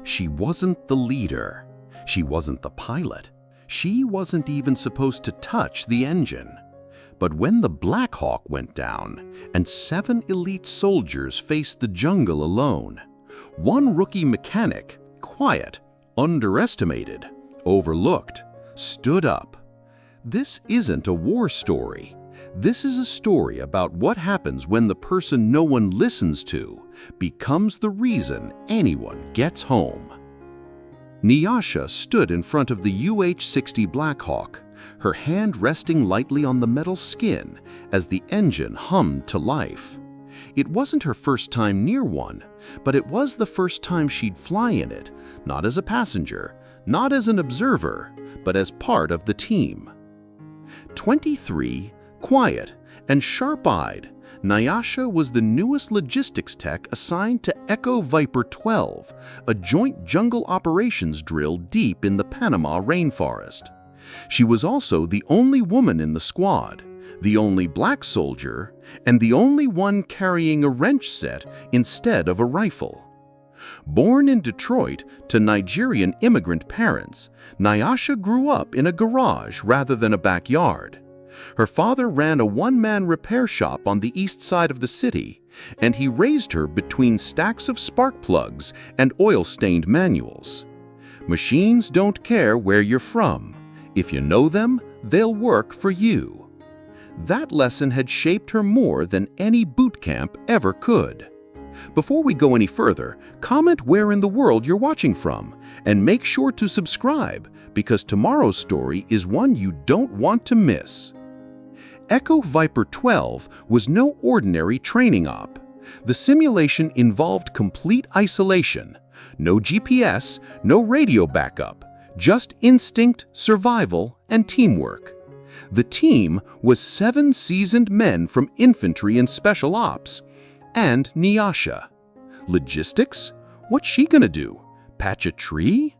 She wasn't the leader. She wasn't the pilot. She wasn't even supposed to touch the engine. But when the Black Hawk went down and 7 elite soldiers faced the jungle alone, one rookie mechanic, quiet, underestimated, overlooked, stood up. This isn't a war story. This is a story about what happens when the person no one listens to becomes the reason anyone gets home. Nyasha stood in front of the UH-60 Black Hawk, her hand resting lightly on the metal skin as the engine hummed to life. It wasn't her first time near one, but it was the first time she'd fly in it, not as a passenger, not as an observer, but as part of the team. 23, quiet, and sharp-eyed, Nyasha was the newest logistics tech assigned to Echo Viper 12, a joint jungle operations drill deep in the Panama rainforest. She was also the only woman in the squad, the only black soldier, and the only one carrying a wrench set instead of a rifle. Born in Detroit to Nigerian immigrant parents, Nyasha grew up in a garage rather than a backyard. Her father ran a one-man repair shop on the east side of the city, and he raised her between stacks of spark plugs and oil-stained manuals. Machines don't care where you're from. If you know them, they'll work for you. That lesson had shaped her more than any boot camp ever could. Before we go any further, comment where in the world you're watching from, and make sure to subscribe, because tomorrow's story is one you don't want to miss. Echo Viper 12 was no ordinary training op. The simulation involved complete isolation, no GPS, no radio backup, just instinct, survival, and teamwork. The team was 7 seasoned men from infantry and special ops, and Nyasha. Logistics? What's she gonna do? Patch a tree?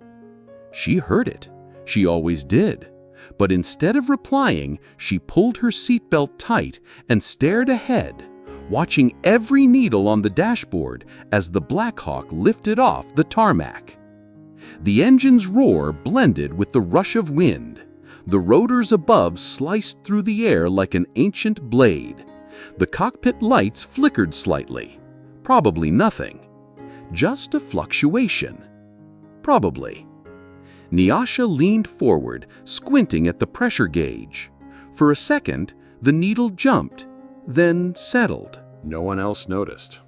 She heard it. She always did. But instead of replying, she pulled her seatbelt tight and stared ahead, watching every needle on the dashboard as the Black Hawk lifted off the tarmac. The engine's roar blended with the rush of wind. The rotors above sliced through the air like an ancient blade. The cockpit lights flickered slightly. Probably nothing. Just a fluctuation. Probably. Nyasha leaned forward, squinting at the pressure gauge. For a second, the needle jumped, then settled. No one else noticed.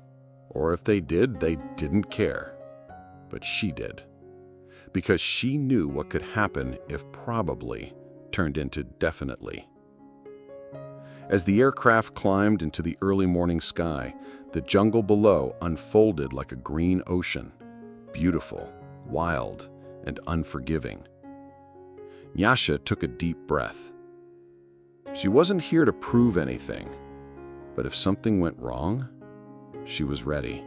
Or if they did, they didn't care. But she did. Because she knew what could happen if probably turned into definitely. As the aircraft climbed into the early morning sky, the jungle below unfolded like a green ocean, beautiful, wild, and unforgiving. Nyasha took a deep breath. She wasn't here to prove anything, but if something went wrong, she was ready.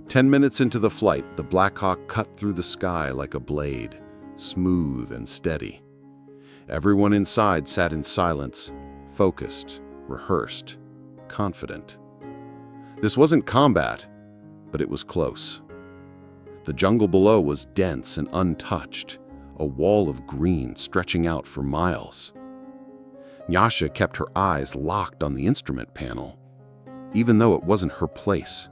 10 minutes into the flight, the Black Hawk cut through the sky like a blade, smooth and steady. Everyone inside sat in silence, focused, rehearsed, confident. This wasn't combat, but it was close. The jungle below was dense and untouched, a wall of green stretching out for miles. Nyasha kept her eyes locked on the instrument panel, even though it wasn't her place.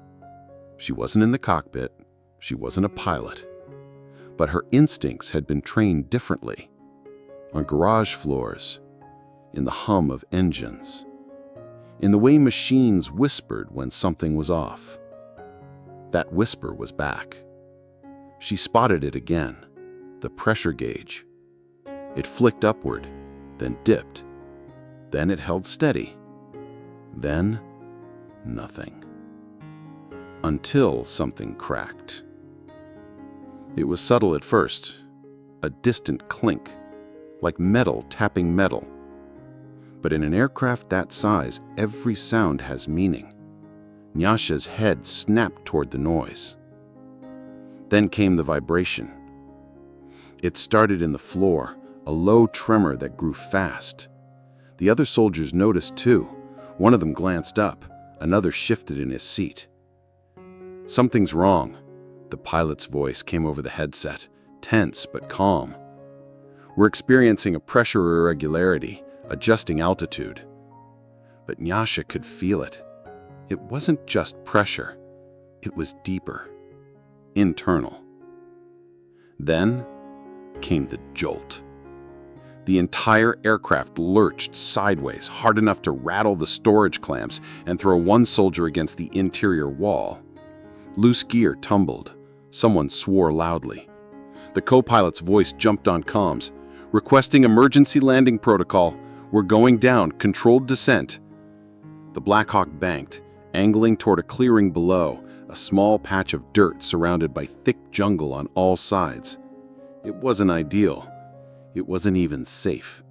She wasn't in the cockpit, she wasn't a pilot, but her instincts had been trained differently. On garage floors, in the hum of engines, in the way machines whispered when something was off. That whisper was back. She spotted it again, the pressure gauge. It flicked upward, then dipped. Then it held steady. Then, nothing. Until something cracked. It was subtle at first, a distant clink, like metal tapping metal. But in an aircraft that size, every sound has meaning. Nyasha's head snapped toward the noise. Then came the vibration. It started in the floor, a low tremor that grew fast. The other soldiers noticed too. One of them glanced up, another shifted in his seat. Something's wrong, The pilot's voice came over the headset, tense but calm. "We're experiencing a pressure irregularity, adjusting altitude." But Nyasha could feel it. It wasn't just pressure. It was deeper, internal. Then came the jolt. The entire aircraft lurched sideways, hard enough to rattle the storage clamps and throw one soldier against the interior wall. Loose gear tumbled. Someone swore loudly. The co-pilot's voice jumped on comms. "Requesting emergency landing protocol. We're going down. Controlled descent." The Black Hawk banked, angling toward a clearing below, a small patch of dirt surrounded by thick jungle on all sides. It wasn't ideal. It wasn't even safe,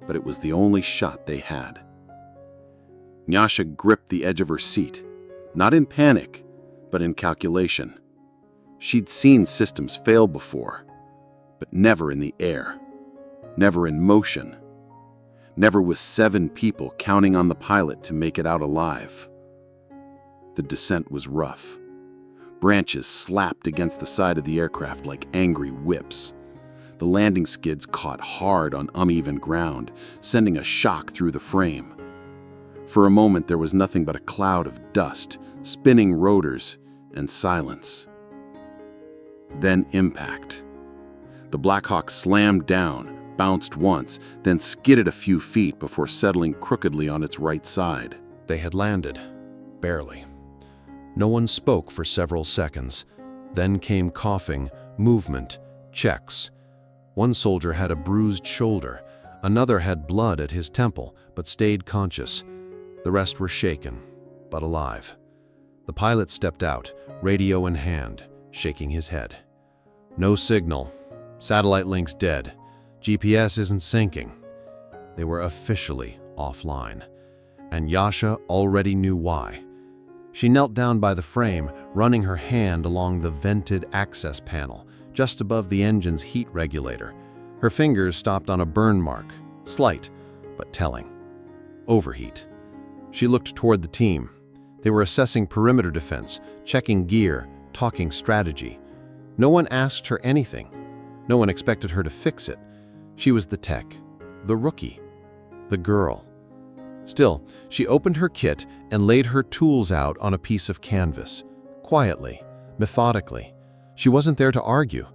but it was the only shot they had. Nyasha gripped the edge of her seat, not in panic, but in calculation. She'd seen systems fail before, but never in the air, never in motion, never with 7 people counting on the pilot to make it out alive. The descent was rough. Branches slapped against the side of the aircraft like angry whips. The landing skids caught hard on uneven ground, sending a shock through the frame. For a moment, there was nothing but a cloud of dust, spinning rotors, and silence. Then impact. The Black Hawk slammed down, bounced once, then skidded a few feet before settling crookedly on its right side. They had landed, barely. No one spoke for several seconds. Then came coughing, movement, checks. One soldier had a bruised shoulder. Another had blood at his temple, but stayed conscious. The rest were shaken, but alive. The pilot stepped out, radio in hand, shaking his head. "No signal. Satellite link's dead. GPS isn't syncing." They were officially offline. And Nyasha already knew why. She knelt down by the frame, running her hand along the vented access panel, just above the engine's heat regulator. Her fingers stopped on a burn mark, slight, but telling. Overheat. She looked toward the team. They were assessing perimeter defense, checking gear, talking strategy. No one asked her anything. No one expected her to fix it. She was the tech, the rookie, the girl. Still, she opened her kit and laid her tools out on a piece of canvas, quietly, methodically. She wasn't there to argue.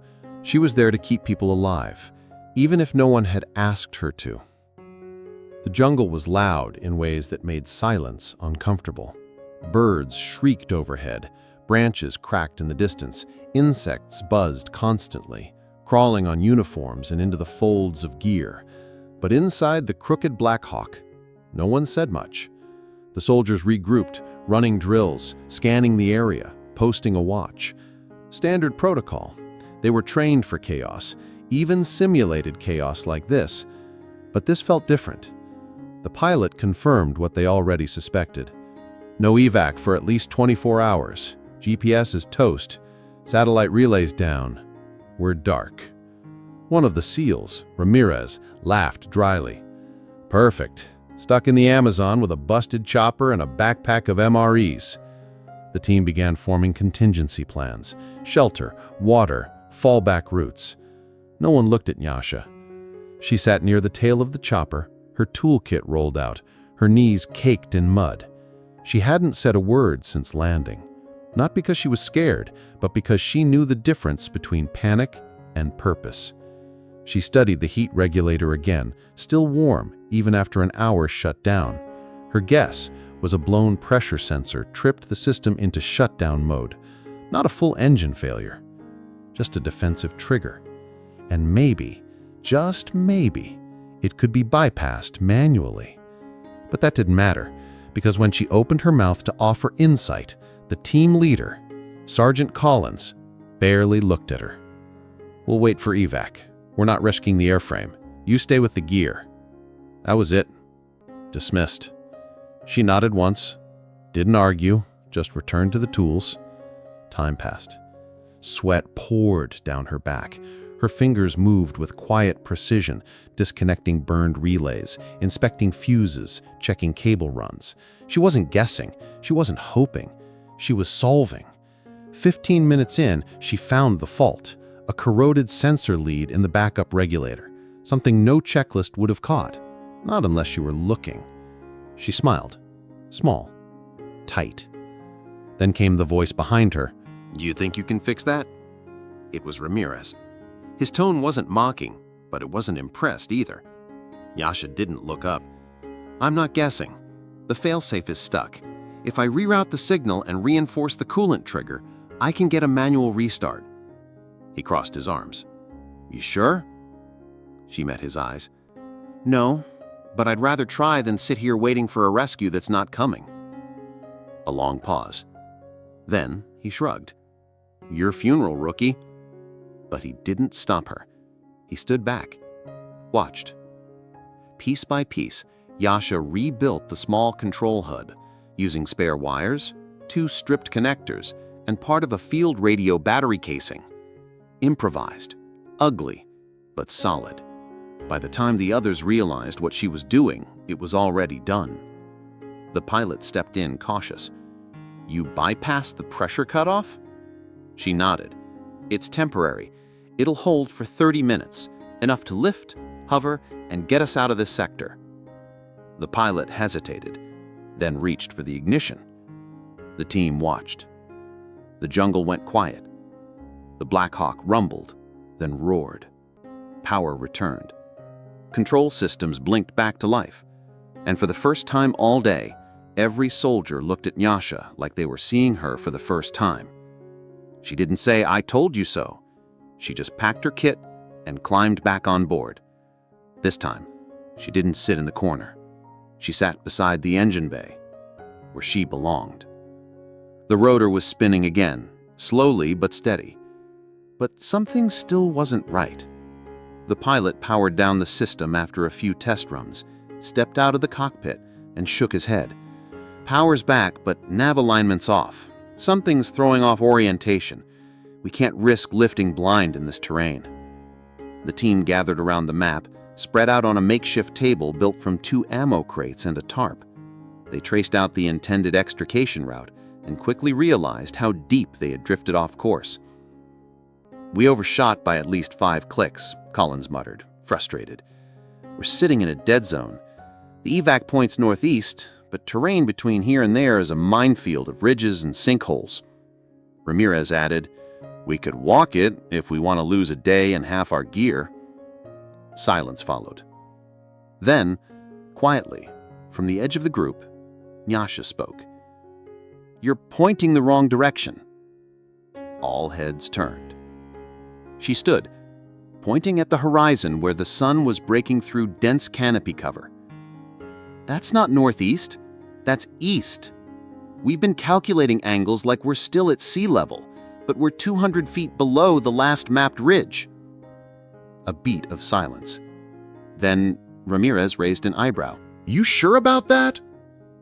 She was there to keep people alive, even if no one had asked her to. The jungle was loud in ways that made silence uncomfortable. Birds shrieked overhead, branches cracked in the distance, insects buzzed constantly, crawling on uniforms and into the folds of gear. But inside the crooked Black Hawk, no one said much. The soldiers regrouped, running drills, scanning the area, posting a watch. Standard protocol. They were trained for chaos, even simulated chaos like this. But this felt different. The pilot confirmed what they already suspected. No evac for at least 24 hours. GPS is toast. Satellite relays down. We're dark. One of the SEALs, Ramirez, laughed dryly. "Perfect. Stuck in the Amazon with a busted chopper and a backpack of MREs." The team began forming contingency plans. Shelter, water, fallback routes. No one looked at Nyasha. She sat near the tail of the chopper, her toolkit rolled out, her knees caked in mud. She hadn't said a word since landing. Not because she was scared, but because she knew the difference between panic and purpose. She studied the heat regulator again, still warm even after an hour shut down. Her guess was a blown pressure sensor tripped the system into shutdown mode. Not a full engine failure, just a defensive trigger. And maybe, just maybe, it could be bypassed manually. But that didn't matter, because when she opened her mouth to offer insight, the team leader, Sergeant Collins, barely looked at her. "We'll wait for evac. We're not risking the airframe. You stay with the gear." That was it. Dismissed. She nodded once, didn't argue, just returned to the tools. Time passed. Sweat poured down her back. Her fingers moved with quiet precision, disconnecting burned relays, inspecting fuses, checking cable runs. She wasn't guessing. She wasn't hoping. She was solving. 15 minutes in, she found the fault, a corroded sensor lead in the backup regulator, something no checklist would have caught, not unless you were looking. She smiled. Small. Tight. Then came the voice behind her. "You think you can fix that?" It was Ramirez. His tone wasn't mocking, but it wasn't impressed either. Nyasha didn't look up. "I'm not guessing. The failsafe is stuck. If I reroute the signal and reinforce the coolant trigger, I can get a manual restart." He crossed his arms. "You sure?" She met his eyes. "No, but I'd rather try than sit here waiting for a rescue that's not coming." A long pause. Then he shrugged. "Your funeral, rookie." But he didn't stop her. He stood back, watched. Piece by piece, Nyasha rebuilt the small control HUD, using spare wires, 2 stripped connectors, and part of a field radio battery casing. Improvised, ugly, but solid. By the time the others realized what she was doing, it was already done. The pilot stepped in cautious. "You bypassed the pressure cutoff?" She nodded. "It's temporary. It'll hold for 30 minutes, enough to lift, hover, and get us out of this sector." The pilot hesitated, then reached for the ignition. The team watched. The jungle went quiet. The Black Hawk rumbled, then roared. Power returned. Control systems blinked back to life. And for the first time all day, every soldier looked at Nyasha like they were seeing her for the first time. She didn't say, "I told you so." She just packed her kit and climbed back on board. This time, she didn't sit in the corner. She sat beside the engine bay, where she belonged. The rotor was spinning again, slowly but steady. But something still wasn't right. The pilot powered down the system after a few test runs, stepped out of the cockpit, and shook his head. "Power's back, but nav alignment's off. Something's throwing off orientation. We can't risk lifting blind in this terrain." The team gathered around the map, spread out on a makeshift table built from 2 ammo crates and a tarp. They traced out the intended extrication route and quickly realized how deep they had drifted off course. "We overshot by at least 5 clicks, Collins muttered, frustrated. "We're sitting in a dead zone. The evac point's northeast, but terrain between here and there is a minefield of ridges and sinkholes." Ramirez added, "We could walk it if we want to lose a day and half our gear." Silence followed. Then, quietly, from the edge of the group, Nyasha spoke. "You're pointing the wrong direction." All heads turned. She stood, pointing at the horizon where the sun was breaking through dense canopy cover. "That's not northeast, that's east. We've been calculating angles like we're still at sea level, but we're 200 feet below the last mapped ridge." A beat of silence. Then Ramirez raised an eyebrow. "You sure about that?"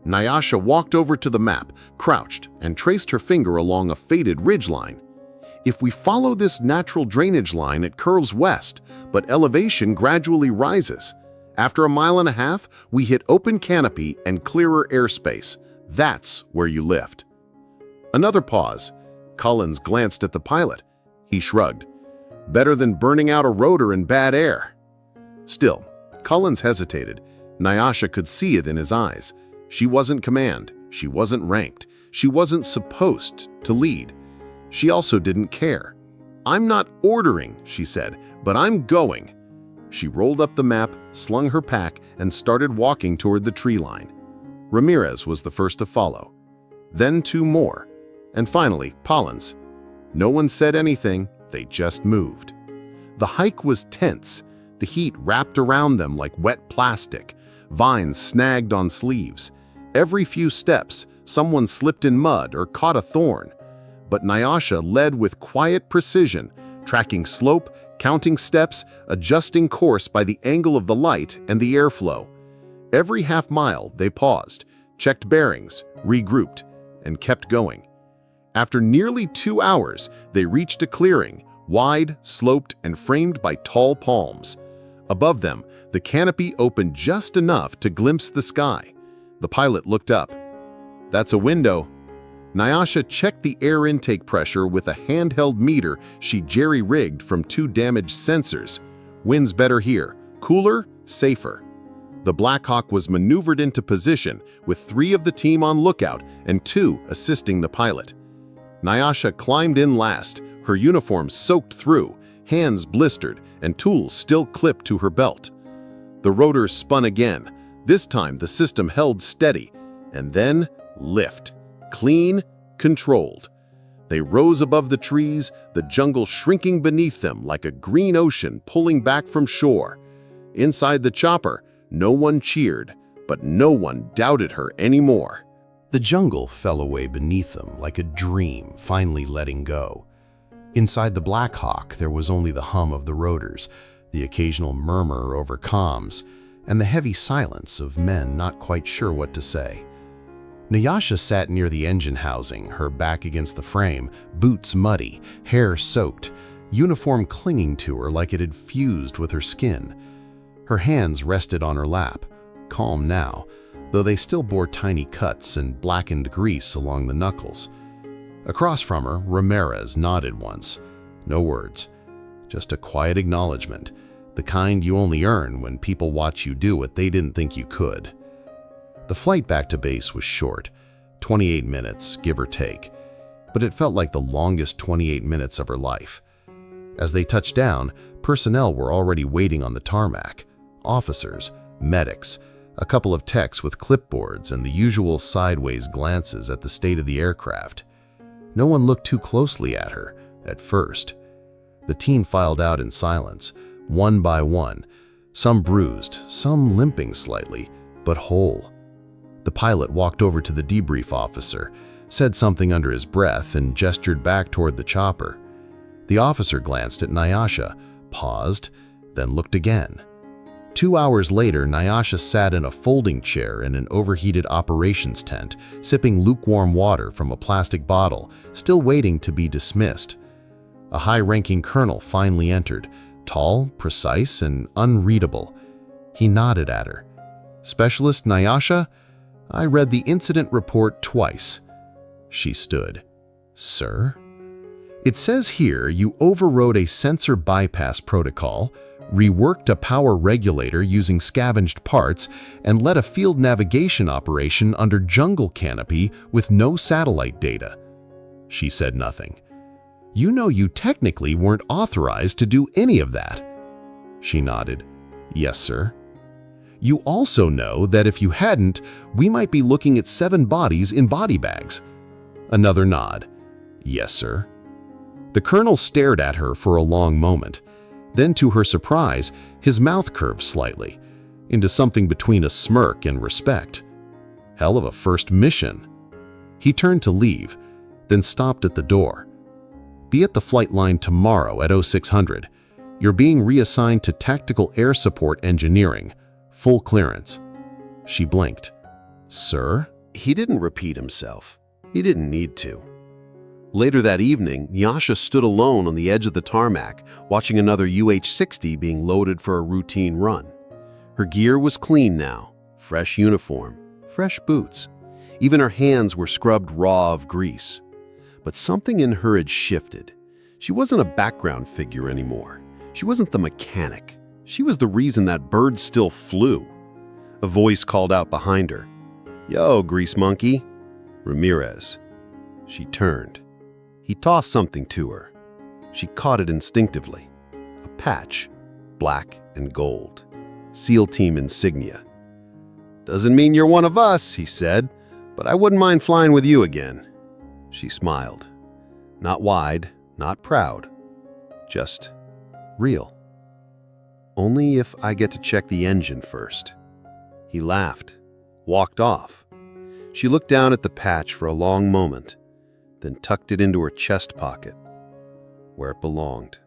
Nyasha walked over to the map, crouched, and traced her finger along a faded ridgeline. "If we follow this natural drainage line, it curves west, but elevation gradually rises. After a mile and a half, we hit open canopy and clearer airspace. That's where you lift." Another pause. Collins glanced at the pilot. He shrugged. "Better than burning out a rotor in bad air." Still, Collins hesitated. Nyasha could see it in his eyes. She wasn't command. She wasn't ranked. She wasn't supposed to lead. She also didn't care. "I'm not ordering," she said, "but I'm going." She rolled up the map, slung her pack, and started walking toward the tree line. Ramirez was the first to follow. Then 2 more. And finally, Collins. No one said anything, they just moved. The hike was tense. The heat wrapped around them like wet plastic. Vines snagged on sleeves. Every few steps, someone slipped in mud or caught a thorn. But Nyasha led with quiet precision, tracking slope, counting steps, adjusting course by the angle of the light and the airflow. Every half mile, they paused, checked bearings, regrouped, and kept going. After nearly 2 hours, they reached a clearing, wide, sloped, and framed by tall palms. Above them, the canopy opened just enough to glimpse the sky. The pilot looked up. "That's a window." Nyasha checked the air intake pressure with a handheld meter she jerry-rigged from 2 damaged sensors. Wind's better here. Cooler, safer. The Black Hawk was maneuvered into position with 3 of the team on lookout and 2 assisting the pilot. Nyasha climbed in last, her uniform soaked through, hands blistered, and tools still clipped to her belt. The rotors spun again. This time the system held steady, and then lift. Clean, controlled. They rose above the trees, the jungle shrinking beneath them like a green ocean pulling back from shore. Inside the chopper, no one cheered, but no one doubted her anymore. The jungle fell away beneath them like a dream finally letting go. Inside the Black Hawk, there was only the hum of the rotors, the occasional murmur over comms, and the heavy silence of men not quite sure what to say. Nyasha sat near the engine housing, her back against the frame, boots muddy, hair soaked, uniform clinging to her like it had fused with her skin. Her hands rested on her lap, calm now, though they still bore tiny cuts and blackened grease along the knuckles. Across from her, Ramirez nodded once. No words, just a quiet acknowledgement, the kind you only earn when people watch you do what they didn't think you could. The flight back to base was short, 28 minutes, give or take, but it felt like the longest 28 minutes of her life. As they touched down, personnel were already waiting on the tarmac. Officers, medics, a couple of techs with clipboards and the usual sideways glances at the state of the aircraft. No one looked too closely at her, at first. The team filed out in silence, one by one, some bruised, some limping slightly, but whole. The pilot walked over to the debrief officer, said something under his breath, and gestured back toward the chopper. The officer glanced at Nyasha, paused, then looked again. 2 hours later, Nyasha sat in a folding chair in an overheated operations tent, sipping lukewarm water from a plastic bottle, still waiting to be dismissed. A high-ranking colonel finally entered, tall, precise, and unreadable. He nodded at her. "Specialist Nyasha, I read the incident report twice." She stood. "Sir?" "It says here you overrode a sensor bypass protocol, reworked a power regulator using scavenged parts, and led a field navigation operation under jungle canopy with no satellite data." She said nothing. "You know you technically weren't authorized to do any of that." She nodded. "Yes, sir." "You also know that if you hadn't, we might be looking at 7 bodies in body bags." Another nod. "Yes, sir." The colonel stared at her for a long moment. Then, to her surprise, his mouth curved slightly, into something between a smirk and respect. Hell of a first mission. He turned to leave, then stopped at the door. "Be at the flight line tomorrow at 0600. You're being reassigned to Tactical Air Support Engineering. Full clearance." She blinked. "Sir?" He didn't repeat himself. He didn't need to. Later that evening, Nyasha stood alone on the edge of the tarmac, watching another UH-60 being loaded for a routine run. Her gear was clean now, fresh uniform, fresh boots. Even her hands were scrubbed raw of grease. But something in her had shifted. She wasn't a background figure anymore. She wasn't the mechanic. She was the reason that bird still flew. A voice called out behind her, "Yo, grease monkey." Ramirez. She turned. He tossed something to her. She caught it instinctively. A patch, black and gold. SEAL Team insignia. "Doesn't mean you're one of us," he said, "but I wouldn't mind flying with you again." She smiled. Not wide, not proud. Just real. "Only if I get to check the engine first." He laughed, walked off. She looked down at the patch for a long moment, then tucked it into her chest pocket, where it belonged.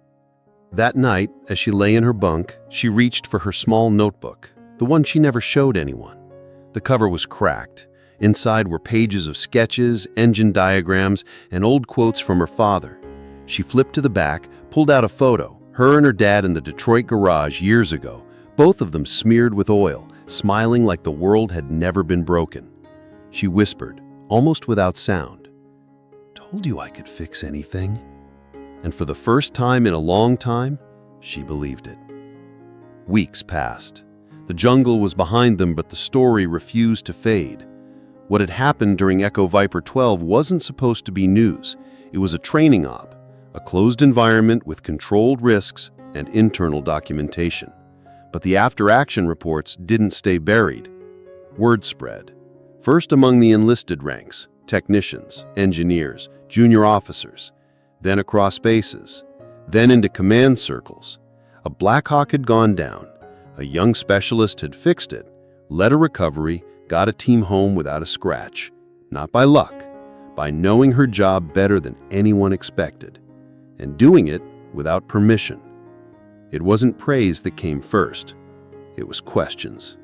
That night, as she lay in her bunk, she reached for her small notebook, the one she never showed anyone. The cover was cracked. Inside were pages of sketches, engine diagrams, and old quotes from her father. She flipped to the back, pulled out a photo, her and her dad in the Detroit garage years ago, both of them smeared with oil, smiling like the world had never been broken. She whispered, almost without sound, told you I could fix anything." And for the first time in a long time, she believed it. Weeks passed. The jungle was behind them, but the story refused to fade. What had happened during Echo Viper 12 wasn't supposed to be news. It was a training op, a closed environment with controlled risks and internal documentation. But the after-action reports didn't stay buried. Word spread, first among the enlisted ranks, technicians, engineers, junior officers, then across bases, then into command circles. A Black Hawk had gone down. A young specialist had fixed it, led a recovery, got a team home without a scratch. Not by luck, by knowing her job better than anyone expected, and doing it without permission. It wasn't praise that came first. It was questions.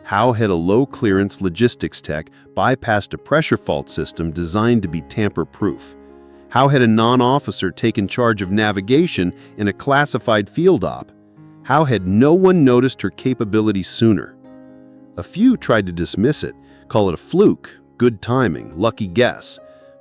How had a low-clearance logistics tech bypassed a pressure fault system designed to be tamper-proof? How had a non-officer taken charge of navigation in a classified field op? How had no one noticed her capabilities sooner? A few tried to dismiss it, call it a fluke, good timing, lucky guess.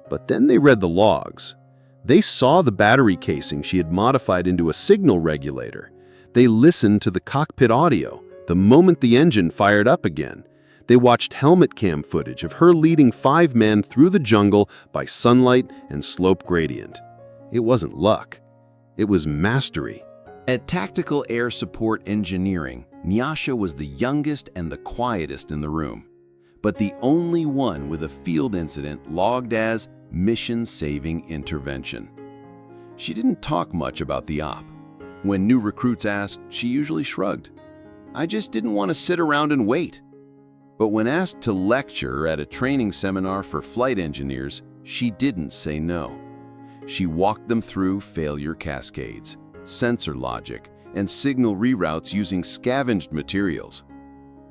But then they read the logs. They saw the battery casing she had modified into a signal regulator. They listened to the cockpit audio the moment the engine fired up again. They watched helmet cam footage of her leading 5 men through the jungle by sunlight and slope gradient. It wasn't luck. It was mastery. At Tactical Air Support Engineering, Nyasha was the youngest and the quietest in the room, but the only one with a field incident logged as mission-saving intervention. She didn't talk much about the op. When new recruits asked, she usually shrugged. "I just didn't want to sit around and wait." But when asked to lecture at a training seminar for flight engineers, she didn't say no. She walked them through failure cascades, sensor logic, and signal reroutes using scavenged materials.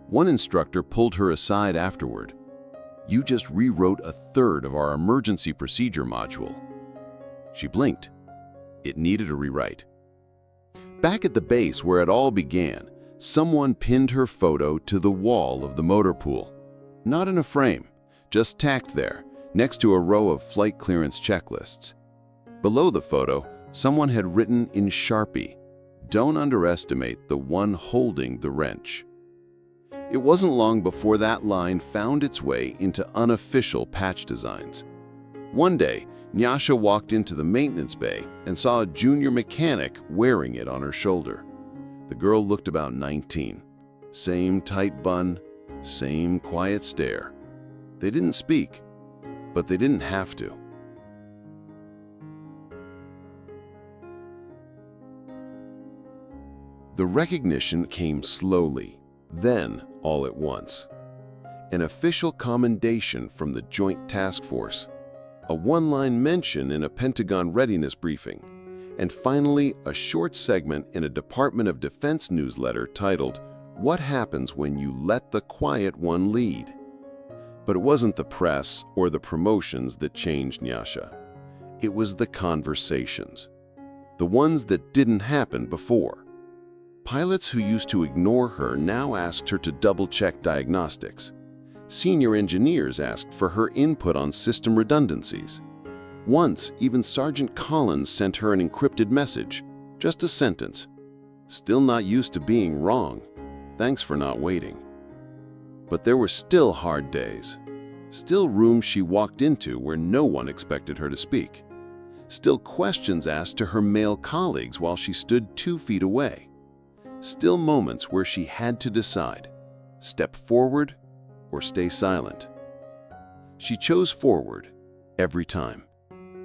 One instructor pulled her aside afterward. "You just rewrote a third of our emergency procedure module." She blinked. It needed a rewrite. Back at the base where it all began, someone pinned her photo to the wall of the motor pool. Not in a frame, just tacked there, next to a row of flight clearance checklists. Below the photo, someone had written in Sharpie, "Don't underestimate the one holding the wrench." It wasn't long before that line found its way into unofficial patch designs. One day, Nyasha walked into the maintenance bay and saw a junior mechanic wearing it on her shoulder. The girl looked about 19. Same tight bun, same quiet stare. They didn't speak, but they didn't have to. The recognition came slowly, then all at once. An official commendation from the Joint Task Force, a one-line mention in a Pentagon readiness briefing, and finally a short segment in a Department of Defense newsletter titled, "What Happens When You Let the Quiet One Lead?" But it wasn't the press or the promotions that changed Nyasha. It was the conversations, the ones that didn't happen before. Pilots who used to ignore her now asked her to double-check diagnostics. Senior engineers asked for her input on system redundancies. Once, even Sergeant Collins sent her an encrypted message, just a sentence. "Still not used to being wrong. Thanks for not waiting." But there were still hard days. Still rooms she walked into where no one expected her to speak. Still questions asked to her male colleagues while she stood 2 feet away. Still moments where she had to decide, step forward or stay silent. She chose forward every time,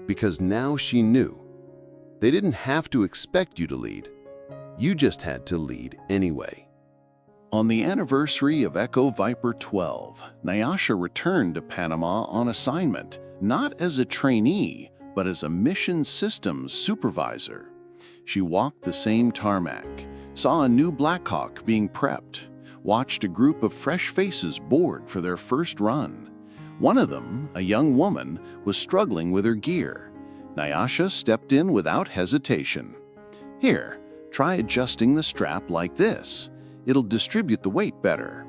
because now she knew. They didn't have to expect you to lead. You just had to lead anyway. On the anniversary of Echo Viper 12, Nyasha returned to Panama on assignment, not as a trainee, but as a mission systems supervisor. She walked the same tarmac, saw a new Black Hawk being prepped, watched a group of fresh faces board for their first run. One of them, a young woman, was struggling with her gear. Nyasha stepped in without hesitation. "Here, try adjusting the strap like this. It'll distribute the weight better."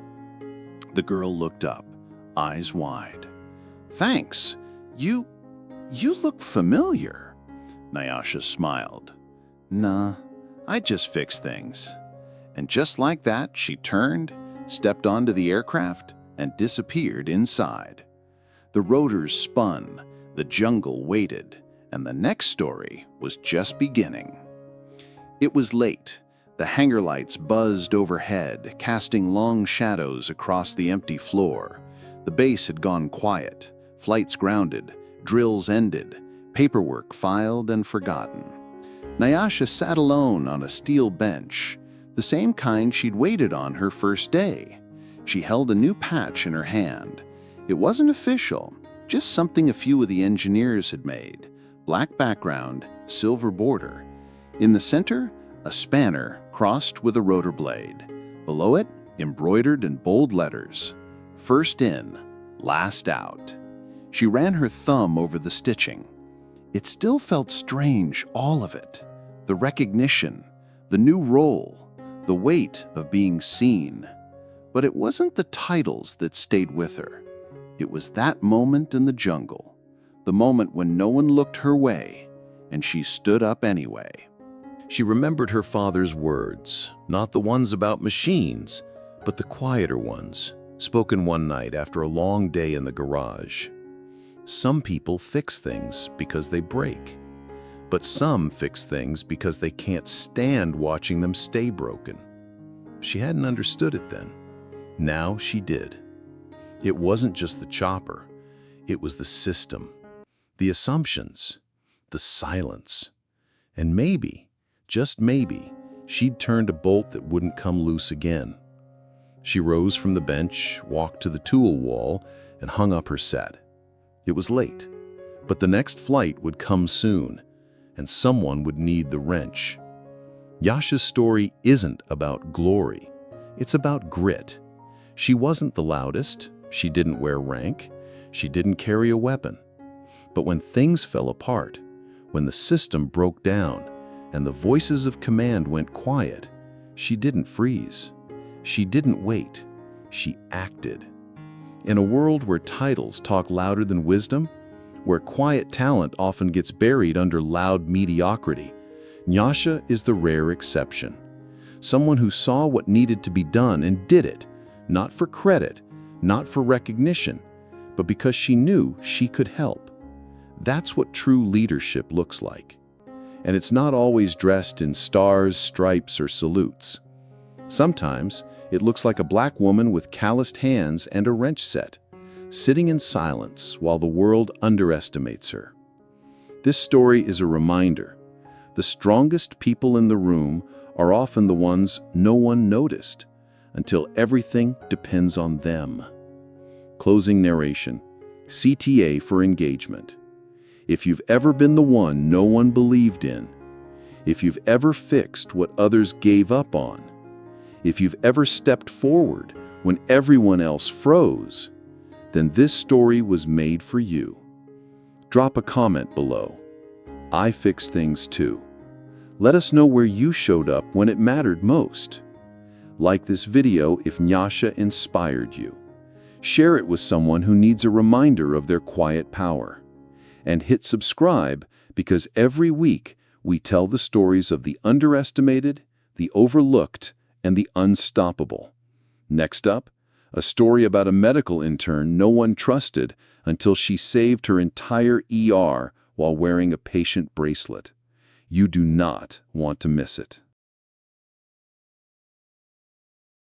The girl looked up, eyes wide. "Thanks. "You look familiar." Nyasha smiled. "Nah, I just fix things." And just like that, she turned, stepped onto the aircraft, and disappeared inside. The rotors spun, the jungle waited, and the next story was just beginning. It was late. The hangar lights buzzed overhead, casting long shadows across the empty floor. The base had gone quiet, flights grounded, drills ended, paperwork filed and forgotten. Nyasha sat alone on a steel bench, the same kind she'd waited on her first day. She held a new patch in her hand. It wasn't official, just something a few of the engineers had made. Black background, silver border. In the center, a spanner crossed with a rotor blade. Below it, embroidered in bold letters, "First in, last out." She ran her thumb over the stitching. It still felt strange, all of it. The recognition, the new role, the weight of being seen. But it wasn't the titles that stayed with her. It was that moment in the jungle, the moment when no one looked her way, and she stood up anyway. She remembered her father's words, not the ones about machines, but the quieter ones, spoken one night after a long day in the garage. Some people fix things because they break, but some fix things because they can't stand watching them stay broken. She hadn't understood it then. Now she did. It wasn't just the chopper. It was the system, the assumptions, the silence. And maybe, just maybe, she'd turned a bolt that wouldn't come loose again. She rose from the bench, walked to the tool wall, and hung up her set. It was late, but the next flight would come soon, and someone would need the wrench. Nyasha's story isn't about glory. It's about grit. She wasn't the loudest. She didn't wear rank. She didn't carry a weapon. But when things fell apart, when the system broke down, and the voices of command went quiet, she didn't freeze. She didn't wait. She acted. In a world where titles talk louder than wisdom, where quiet talent often gets buried under loud mediocrity, Nyasha is the rare exception. Someone who saw what needed to be done and did it, not for credit, not for recognition, but because she knew she could help. That's what true leadership looks like. And it's not always dressed in stars, stripes, or salutes. Sometimes it looks like a black woman with calloused hands and a wrench set, sitting in silence while the world underestimates her. This story is a reminder. The strongest people in the room are often the ones no one noticed, until everything depends on them. Closing narration. CTA for engagement. If you've ever been the one no one believed in, if you've ever fixed what others gave up on, if you've ever stepped forward when everyone else froze, then this story was made for you. Drop a comment below. I fix things too. Let us know where you showed up when it mattered most. Like this video if Nyasha inspired you. Share it with someone who needs a reminder of their quiet power. And hit subscribe because every week we tell the stories of the underestimated, the overlooked, and the unstoppable. Next up, a story about a medical intern no one trusted until she saved her entire ER while wearing a patient bracelet. You do not want to miss it.